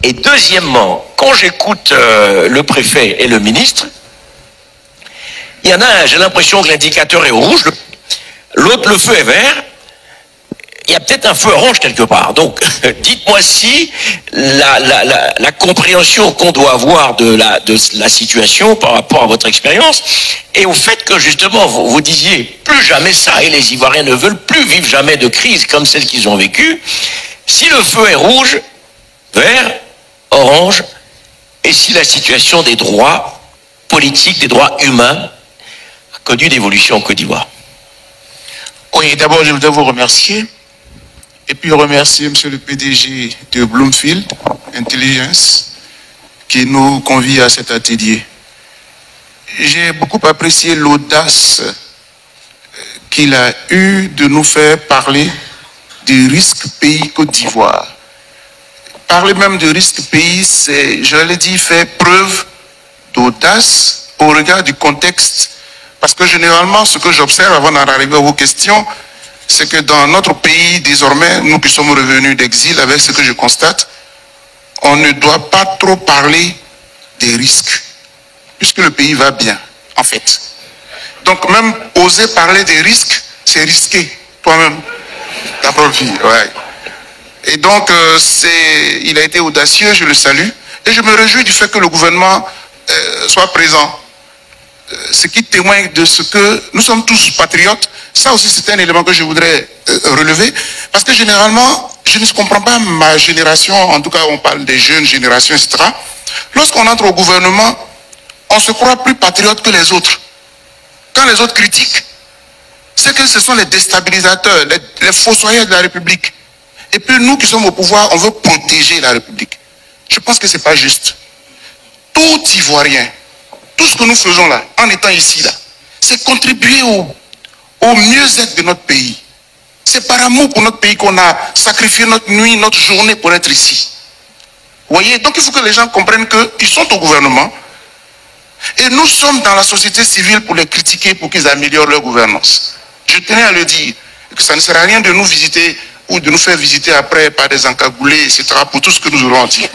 Et deuxièmement, quand j'écoute le préfet et le ministre, il y en a un, j'ai l'impression que l'indicateur est rouge, l'autre le feu est vert, il y a peut-être un feu orange quelque part. Donc, dites-moi si la compréhension qu'on doit avoir de la situation par rapport à votre expérience et au fait que justement vous disiez plus jamais ça et les Ivoiriens ne veulent plus vivre jamais de crise comme celle qu'ils ont vécue. Si le feu est rouge, vert, orange, et si la situation des droits politiques, des droits humains a connu d'évolution en Côte d'Ivoire? Oui, d'abord je voudrais vous remercier. Et puis remercier M. le PDG de Bloomfield Intelligence qui nous convie à cet atelier. J'ai beaucoup apprécié l'audace qu'il a eue de nous faire parler du risque pays Côte d'Ivoire. Parler même de risque pays, c'est, je l'ai dit, faire preuve d'audace au regard du contexte. Parce que généralement, ce que j'observe avant d'arriver à vos questions, c'est que dans notre pays, désormais, nous qui sommes revenus d'exil, avec ce que je constate, on ne doit pas trop parler des risques, puisque le pays va bien, en fait. Donc même oser parler des risques, c'est risqué, toi-même, ta propre vie. Ouais. Et donc, il a été audacieux, je le salue, et je me réjouis du fait que le gouvernement soit présent. Ce qui témoigne de ce que nous sommes tous patriotes. Ça aussi, c'est un élément que je voudrais relever. Parce que généralement, je ne comprends pas ma génération, en tout cas on parle des jeunes générations, etc. Lorsqu'on entre au gouvernement, on se croit plus patriote que les autres. Quand les autres critiquent, c'est que ce sont les déstabilisateurs, les fossoyeurs de la République. Et puis nous qui sommes au pouvoir, on veut protéger la République. Je pense que ce n'est pas juste. Tout Ivoirien, tout ce que nous faisons là, en étant ici là, c'est contribuer au mieux-être de notre pays. C'est par amour pour notre pays qu'on a sacrifié notre nuit, notre journée pour être ici. Vous voyez, donc il faut que les gens comprennent qu'ils sont au gouvernement et nous sommes dans la société civile pour les critiquer, pour qu'ils améliorent leur gouvernance. Je tenais à le dire, que ça ne sert à rien de nous visiter ou de nous faire visiter après par des encagoulés, etc., pour tout ce que nous aurons dit.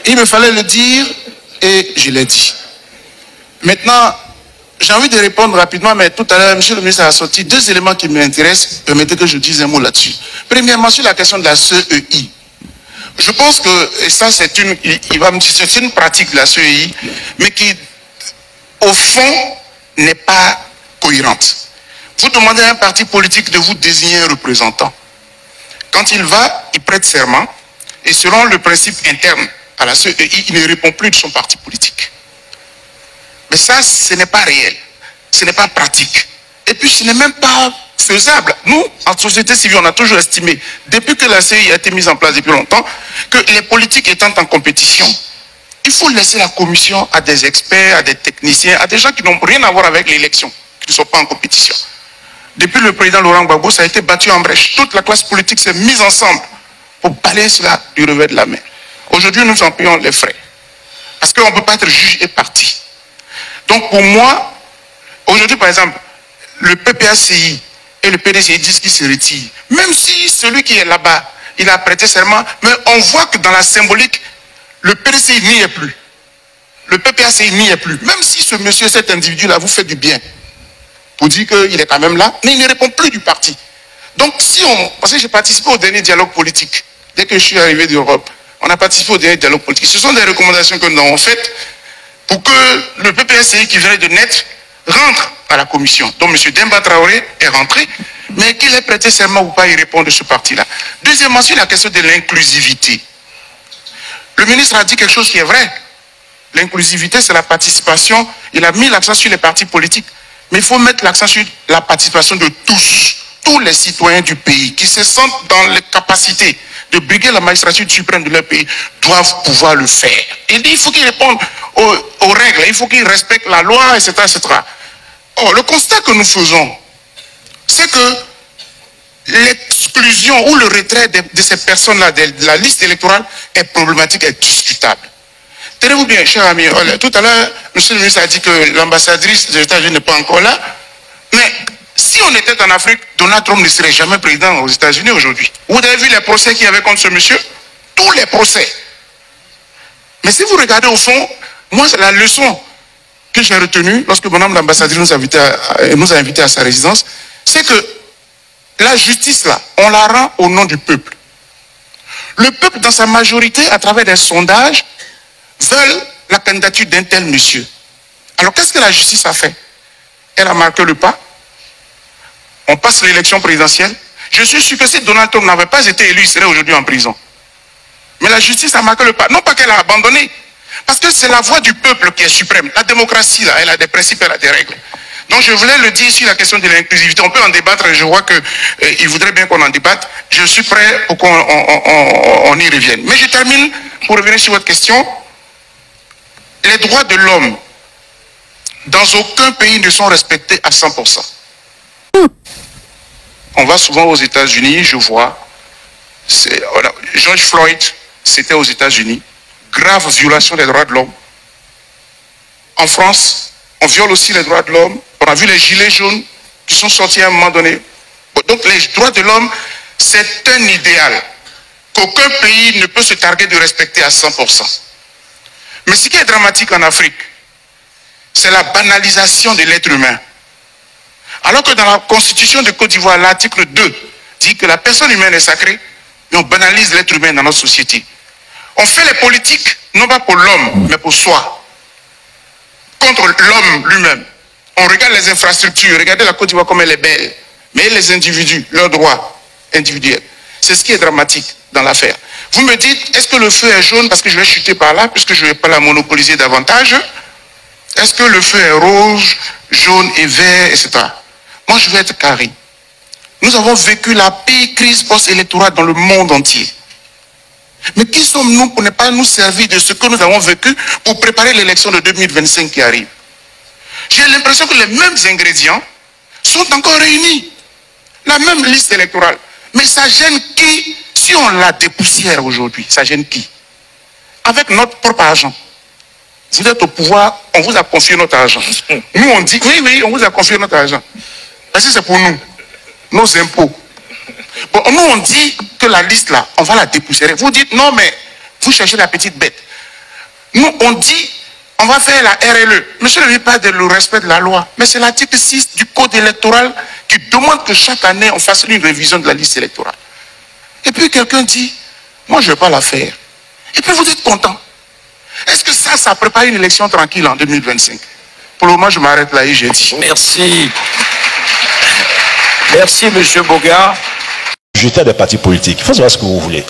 Il me fallait le dire et je l'ai dit. Maintenant, j'ai envie de répondre rapidement, mais tout à l'heure, M. le ministre a sorti deux éléments qui m'intéressent. Permettez que je dise un mot là-dessus. Premièrement, sur la question de la CEI. Je pense que, et ça c'est une pratique de la CEI, mais qui, au fond, n'est pas cohérente. Vous demandez à un parti politique de vous désigner un représentant. Quand il va, il prête serment, et selon le principe interne à la CEI, il ne répond plus de son parti politique. Mais ça, ce n'est pas réel, ce n'est pas pratique. Et puis, ce n'est même pas faisable. Nous, en société civile, on a toujours estimé, depuis que la CEI a été mise en place depuis longtemps, que les politiques étant en compétition, il faut laisser la commission à des experts, à des techniciens, à des gens qui n'ont rien à voir avec l'élection, qui ne sont pas en compétition. Depuis le président Laurent Gbagbo, ça a été battu en brèche. Toute la classe politique s'est mise ensemble pour balayer cela du revers de la main. Aujourd'hui, nous en payons les frais. Parce qu'on ne peut pas être juge et parti. Donc pour moi, aujourd'hui par exemple, le PPACI et le PDCI disent qu'ils se retirent. Même si celui qui est là-bas, il a prêté serment, mais on voit que dans la symbolique, le PDCI n'y est plus. Le PPACI n'y est plus. Même si ce monsieur, cet individu-là vous fait du bien, pour dire qu'il est quand même là, mais il ne répond plus du parti. Donc si on... Parce que j'ai participé au dernier dialogue politique. Dès que je suis arrivé d'Europe, on a participé au dernier dialogue politique. Ce sont des recommandations que nous avons faites pour que le PPACI qui venait de naître rentre à la commission. Donc M. Demba Traoré est rentré, mais qu'il ait prêté serment ou pas, il répond de ce parti-là. Deuxièmement, sur la question de l'inclusivité. Le ministre a dit quelque chose qui est vrai. L'inclusivité, c'est la participation. Il a mis l'accent sur les partis politiques. Mais il faut mettre l'accent sur la participation de tous les citoyens du pays qui se sentent dans les capacités de briguer la magistrature suprême de leur pays doivent pouvoir le faire. Il faut qu'ils répondent aux règles, il faut qu'ils respectent la loi, etc., etc. Or, le constat que nous faisons, c'est que l'exclusion ou le retrait de ces personnes-là de la liste électorale est problématique et discutable. Tenez-vous bien, cher ami, tout à l'heure, M. le ministre a dit que l'ambassadrice des États-Unis n'est pas encore là. Mais si on était en Afrique, Donald Trump ne serait jamais président aux États-Unis aujourd'hui. Vous avez vu les procès qu'il y avait contre ce monsieur? Tous les procès. Mais si vous regardez au fond, moi, la leçon que j'ai retenue lorsque madame l'ambassadrice nous a invités à sa résidence, c'est que la justice, là, on la rend au nom du peuple. Le peuple, dans sa majorité, à travers des sondages, veulent la candidature d'un tel monsieur. Alors, qu'est-ce que la justice a fait? Elle a marqué le pas. On passe l'élection présidentielle. Je suis sûr que si Donald Trump n'avait pas été élu, il serait aujourd'hui en prison. Mais la justice a marqué le pas. Non pas qu'elle a abandonné, parce que c'est la voix du peuple qui est suprême. La démocratie, là, elle a des principes, elle a des règles. Donc je voulais le dire sur la question de l'inclusivité. On peut en débattre, je vois qu'il voudrait bien qu'on en débatte. Je suis prêt pour qu'on y revienne. Mais je termine, pour revenir sur votre question. Les droits de l'homme, dans aucun pays ne sont respectés à 100%. On va souvent aux États-Unis, je vois, George Floyd, c'était aux États-Unis, grave violation des droits de l'homme. En France, on viole aussi les droits de l'homme. On a vu les gilets jaunes qui sont sortis à un moment donné. Donc les droits de l'homme, c'est un idéal qu'aucun pays ne peut se targuer de respecter à 100%. Mais ce qui est dramatique en Afrique, c'est la banalisation de l'être humain. Alors que dans la constitution de Côte d'Ivoire, l'article 2 dit que la personne humaine est sacrée, mais on banalise l'être humain dans notre société. On fait les politiques, non pas pour l'homme, mais pour soi. Contre l'homme lui-même. On regarde les infrastructures, regardez la Côte d'Ivoire comme elle est belle. Mais les individus, leurs droits individuels. C'est ce qui est dramatique dans l'affaire. Vous me dites, est-ce que le feu est jaune parce que je vais chuter par là, puisque je ne vais pas la monopoliser davantage? Est-ce que le feu est rouge, jaune et vert, etc. Moi, je vais être carré. Nous avons vécu la pire crise post-électorale dans le monde entier. Mais qui sommes-nous pour ne pas nous servir de ce que nous avons vécu pour préparer l'élection de 2025 qui arrive? J'ai l'impression que les mêmes ingrédients sont encore réunis. La même liste électorale. Mais ça gêne qui? Si on la dépoussière aujourd'hui, ça gêne qui? Avec notre propre argent. Vous êtes au pouvoir, on vous a confié notre argent. Nous, on dit, oui, on vous a confié notre argent. Parce que c'est pour nous, nos impôts. Bon, nous, on dit que la liste là, on va la dépoussiérer. Vous dites, non, mais vous cherchez la petite bête. Nous, on dit, on va faire la RLE. Monsieur ne dit pas de le respect de la loi, mais c'est l'article 6 du code électoral qui demande que chaque année, on fasse une révision de la liste électorale. Et puis quelqu'un dit, moi, je ne vais pas la faire. Et puis vous êtes content. Est-ce que ça prépare une élection tranquille en 2025? Pour le moment, je m'arrête là et j'ai dit. Merci. Merci, M. Boga. J'étais des partis politiques. Il faut savoir ce que vous voulez.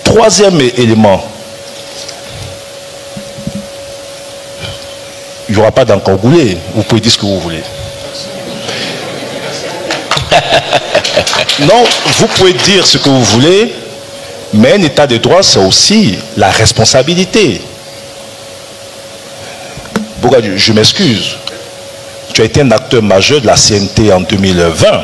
Troisième élément. Il n'y aura pas d'encorgoulé. Vous pouvez dire ce que vous voulez. Non, vous pouvez dire ce que vous voulez, mais un état de droit, c'est aussi la responsabilité. Boga, je m'excuse. Tu as été un acteur majeur de la CNT en 2020.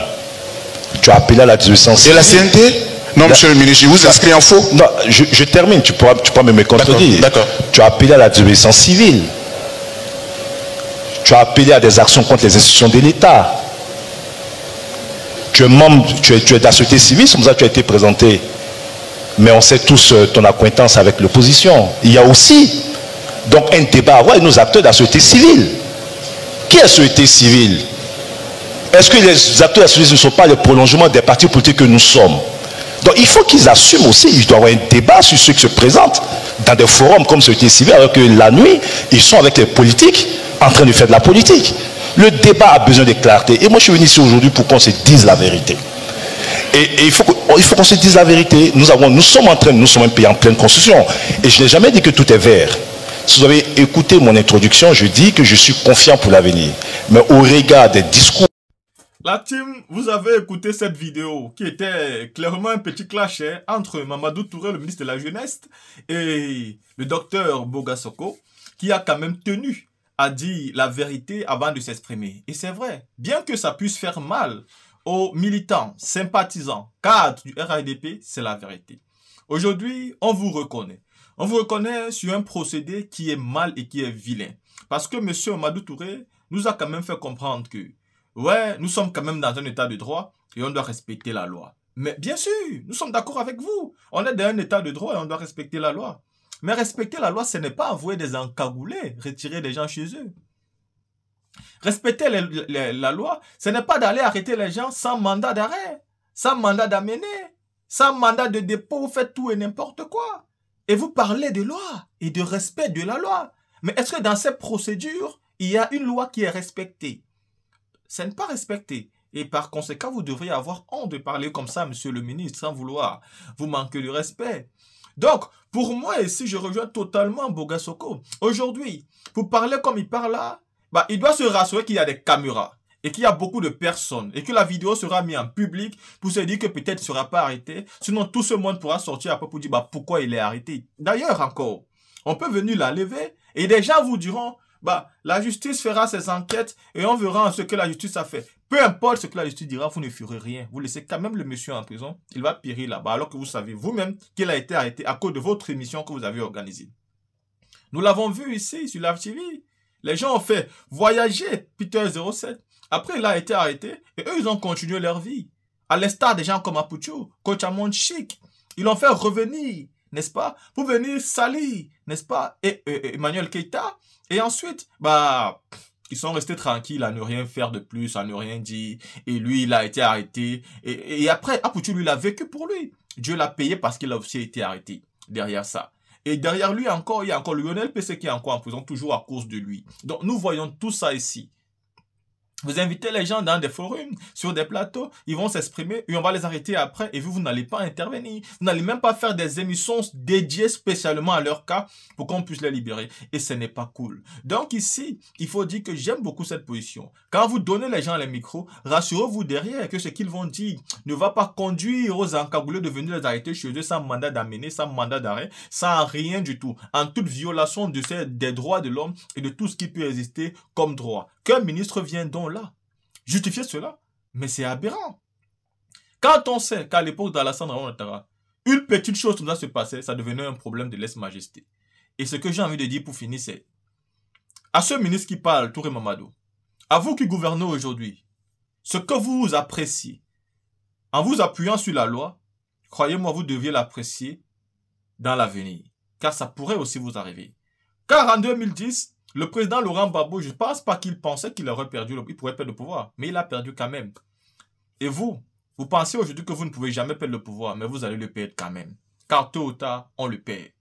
Tu as appelé à la désobéissance civile. Et la CNT? Non, monsieur le ministre, je vous inscris en faux. Non, je termine, tu pourras me contredire. D'accord. Tu as appelé à la désobéissance civile. Tu as appelé à des actions contre les institutions de l'État. Tu es membre, tu es de la société civile, c'est comme ça que tu as été présenté. Mais on sait tous ton acquaintance avec l'opposition. Il y a aussi donc un débat à avoir avec nos acteurs de la société civile. Qui est la société civile? Est-ce que les acteurs de la société civile ne sont pas le prolongement des partis politiques que nous sommes? Donc il faut qu'ils assument aussi, il doit y avoir un débat sur ceux qui se présentent dans des forums comme société civile, alors que la nuit, ils sont avec les politiques en train de faire de la politique. Le débat a besoin de clarté. Et moi je suis venu ici aujourd'hui pour qu'on se dise la vérité. Et il faut qu'on se dise la vérité. Nous sommes un pays en pleine construction. Et je n'ai jamais dit que tout est vert. Si vous avez écouté mon introduction, je dis que je suis confiant pour l'avenir. Mais au regard des discours... La team, vous avez écouté cette vidéo qui était clairement un petit clash entre Mamadou Touré, le ministre de la Jeunesse, et le docteur Boga Soko, qui a quand même tenu à dire la vérité avant de s'exprimer. Et c'est vrai, bien que ça puisse faire mal aux militants, sympathisants, cadres du RADP, c'est la vérité. Aujourd'hui, on vous reconnaît. On vous reconnaît sur un procédé qui est mal et qui est vilain. Parce que M. Mamadou Touré nous a quand même fait comprendre que ouais, nous sommes quand même dans un état de droit et on doit respecter la loi. Mais bien sûr, nous sommes d'accord avec vous. On est dans un état de droit et on doit respecter la loi. Mais respecter la loi, ce n'est pas envoyer des encagoulés, retirer des gens chez eux. Respecter la loi, ce n'est pas d'aller arrêter les gens sans mandat d'arrêt, sans mandat d'amener, sans mandat de dépôt, vous faites tout et n'importe quoi. Et vous parlez de loi et de respect de la loi. Mais est-ce que dans cette procédure, il y a une loi qui est respectée? Ce n'est pas respecté. Et par conséquent, vous devriez avoir honte de parler comme ça, monsieur le ministre, sans vouloir vous manquer de respect. Donc, pour moi, ici, je rejoins totalement Boga Soko. Aujourd'hui, pour parler comme il parle là, bah, il doit se rassurer qu'il y a des caméras et qu'il y a beaucoup de personnes et que la vidéo sera mise en public pour se dire que peut-être il ne sera pas arrêté. Sinon, tout ce monde pourra sortir après pour dire bah, pourquoi il est arrêté. D'ailleurs, encore, on peut venir la lever et des gens vous diront bah, la justice fera ses enquêtes et on verra ce que la justice a fait. Peu importe ce que la justice dira, vous ne ferez rien. Vous laissez quand même le monsieur en prison. Il va périr là-bas alors que vous savez vous-même qu'il a été arrêté à cause de votre émission que vous avez organisée. Nous l'avons vu ici sur la TV. Les gens ont fait voyager Peter 07. Après, il a été arrêté et eux, ils ont continué leur vie. À l'instar des gens comme Apucho, Coach Amon Chic. Ils l'ont fait revenir, n'est-ce pas, pour venir salir, n'est-ce pas, et Emmanuel Keita. Et ensuite, bah, ils sont restés tranquilles à ne rien faire de plus, à ne rien dire. Et lui, il a été arrêté. Et après, Apucho, lui, il a vécu pour lui. Dieu l'a payé parce qu'il a aussi été arrêté derrière ça. Et derrière lui encore, il y a encore Lionel PC qui est encore en prison, toujours à cause de lui. Donc, nous voyons tout ça ici. Vous invitez les gens dans des forums, sur des plateaux, ils vont s'exprimer et on va les arrêter après et vous n'allez pas intervenir. Vous n'allez même pas faire des émissions dédiées spécialement à leur cas pour qu'on puisse les libérer. Et ce n'est pas cool. Donc ici, il faut dire que j'aime beaucoup cette position. Quand vous donnez les gens les micros, rassurez-vous derrière que ce qu'ils vont dire ne va pas conduire aux encagoulés de venir les arrêter chez eux sans mandat d'amener, sans mandat d'arrêt, sans rien du tout. En toute violation des droits de l'homme et de tout ce qui peut exister comme droit. Qu'un ministre vienne donc là, justifier cela, mais c'est aberrant. Quand on sait qu'à l'époque d'Alassane Ouattara, une petite chose comme ça se passait, ça devenait un problème de lèse-majesté. Et ce que j'ai envie de dire pour finir, c'est à ce ministre qui parle, Touré Mamadou, à vous qui gouvernez aujourd'hui, ce que vous appréciez, en vous appuyant sur la loi, croyez-moi, vous deviez l'apprécier dans l'avenir, car ça pourrait aussi vous arriver. Car en 2010, le président Laurent Gbagbo, je ne pense pas qu'il pensait qu'il aurait perdu, il pourrait perdre le pouvoir, mais il a perdu quand même. Et vous pensez aujourd'hui que vous ne pouvez jamais perdre le pouvoir, mais vous allez le perdre quand même. Car tôt ou tard, on le perd.